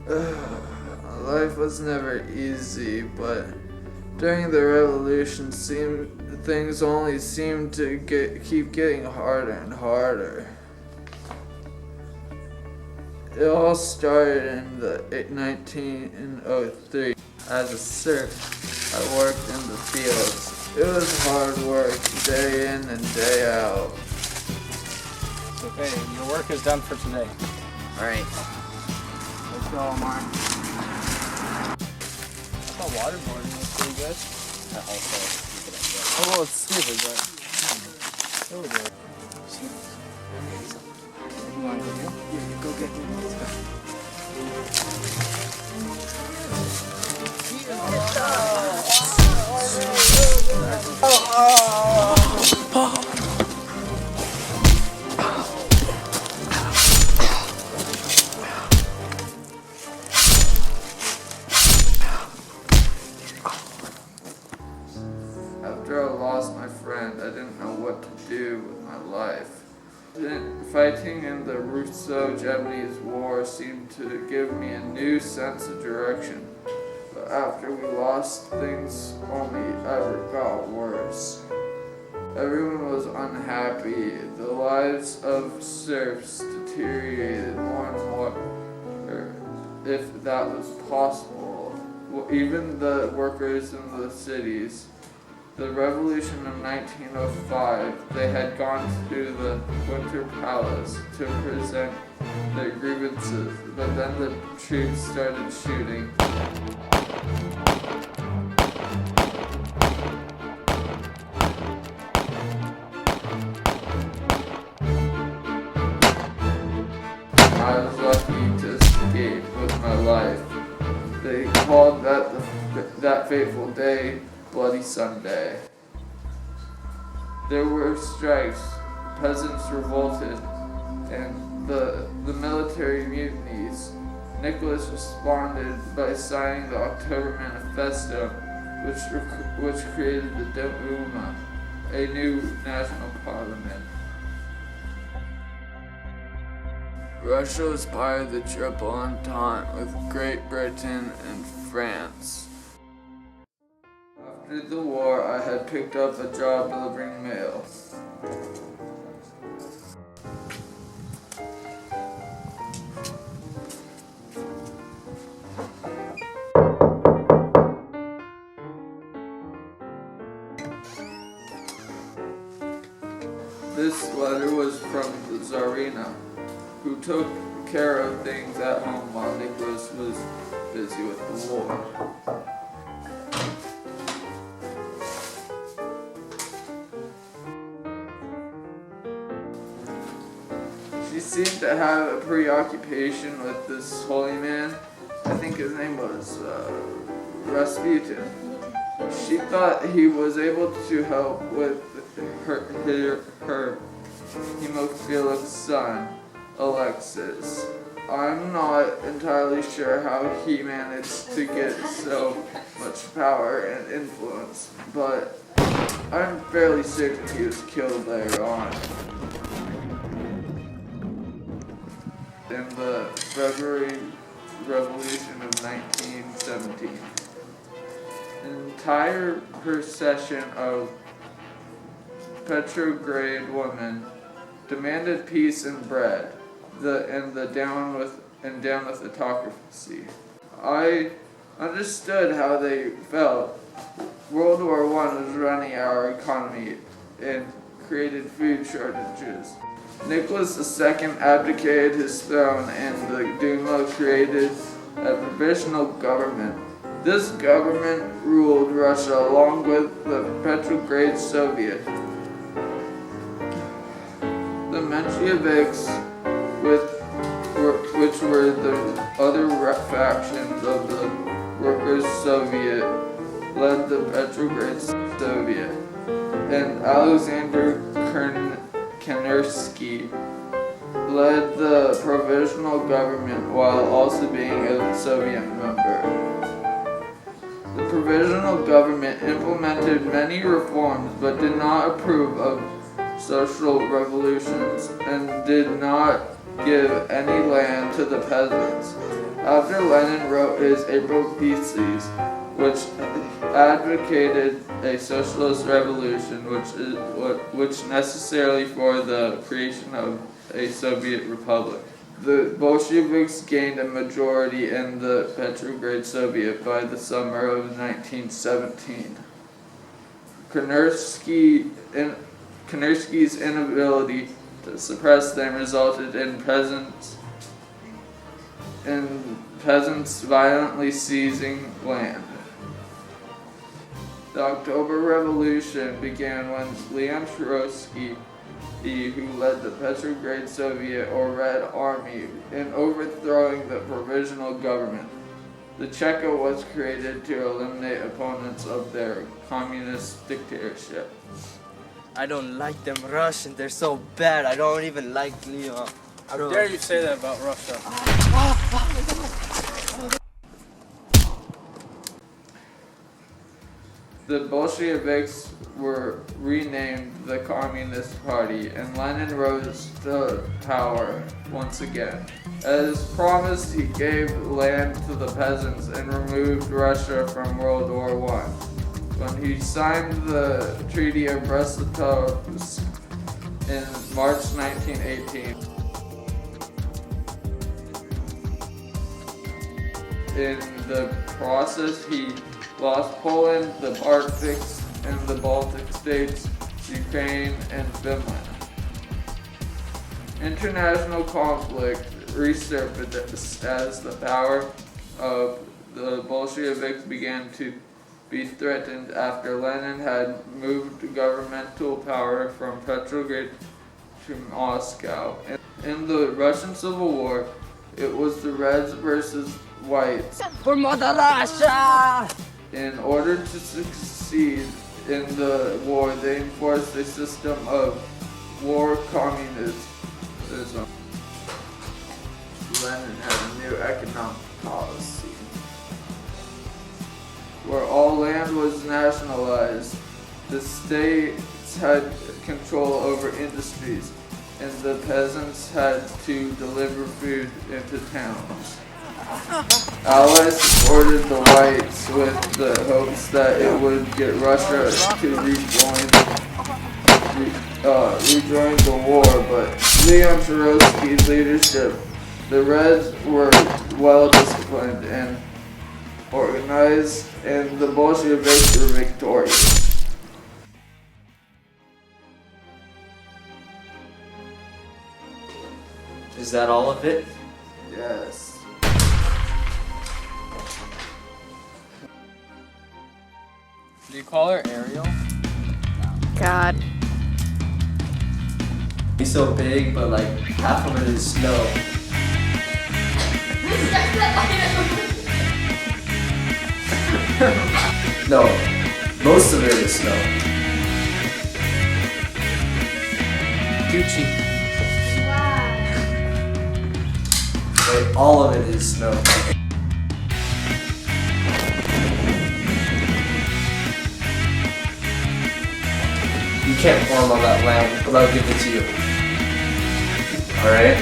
Life was never easy, but during the revolution, things only seemed to keep getting harder and harder. It all started in 1903. As a serf, I worked in the fields. It was hard work, day in and day out. Okay, your work is done for today. Alright. Let's go, Omar. I thought waterboard was pretty good. Oh, well, it's stupid, but it was good. You want to go here? Yeah, go get me. Let's go. After I lost my friend, I didn't know what to do with my life. Fighting in the Russo-Japanese War seemed to give me a new sense of direction. But after we lost, things only ever got worse. Everyone was unhappy. The lives of serfs deteriorated more and more, if that was possible. Even the workers in the cities. The revolution of 1905, they had gone to the Winter Palace to present their grievances, but then the troops started shooting. I was lucky to escape with my life. They called that fateful day Bloody Sunday. There were strikes, peasants revolted, and the military mutinies. Nicholas responded by signing the October Manifesto, which created the Buono, a new national parliament. Russia was part of the Triple Entente with Great Britain and France. After the war, I had picked up a job delivering mail. This letter was from the Tsarina, who took care of things at home while Nicholas was busy with the war. She seemed to have a preoccupation with this holy man. I think his name was Rasputin. She thought he was able to help with her hemophilic son, Alexis. I'm not entirely sure how he managed to get so much power and influence, but I'm fairly certain he was killed later on. In the February Revolution of 1917. An entire procession of Petrograd women demanded peace and bread, down with autocracy. I understood how they felt. World War I was running our economy and created food shortages. Nicholas II abdicated his throne and the Duma created a provisional government. This government ruled Russia along with the Petrograd Soviet. The Mensheviks, which were the other factions of the Workers' Soviet, led the Petrograd Soviet, and Alexander Kerensky led the provisional government while also being a Soviet member. The provisional government implemented many reforms but did not approve of social revolutions and did not give any land to the peasants. After Lenin wrote his April theses, which advocated a socialist revolution, which necessarily for the creation of a Soviet republic. The Bolsheviks gained a majority in the Petrograd Soviet by the summer of 1917. Kanursky's inability to suppress them resulted in peasants violently seizing land. The October Revolution began when Leon Trotsky, who led the Petrograd Soviet or Red Army, in overthrowing the provisional government. The Cheka was created to eliminate opponents of their communist dictatorship. I don't like them Russians. They're so bad. I don't even like Leon. How dare you say that about Russia? The Bolsheviks were renamed the Communist Party, and Lenin rose to power once again. As promised, he gave land to the peasants and removed Russia from World War I. When he signed the Treaty of Brest-Litovsk in March 1918, in the process, he lost Poland, the Arctics, and the Baltic states, Ukraine, and Finland. International conflict resurfaced as the power of the Bolsheviks began to be threatened after Lenin had moved governmental power from Petrograd to Moscow. In the Russian Civil War, it was the Reds versus Whites. For Mother Russia! In order to succeed in the war, they enforced a system of war communism. Lenin had a new economic policy where all land was nationalized. The states had control over industries, and the peasants had to deliver food into towns. Allies supported the Whites with the hopes that it would get Russia to rejoin the war, but Leon Trotsky's leadership, the Reds were well disciplined and organized, and the Bolsheviks were victorious. Is that all of it? Yes. Do you call her Ariel? God. He's so big, but like half of it is snow. No, most of it is snow. Gucci. Wait, all of it is snow. You can't farm on that land, but I'll give it to you. Alright?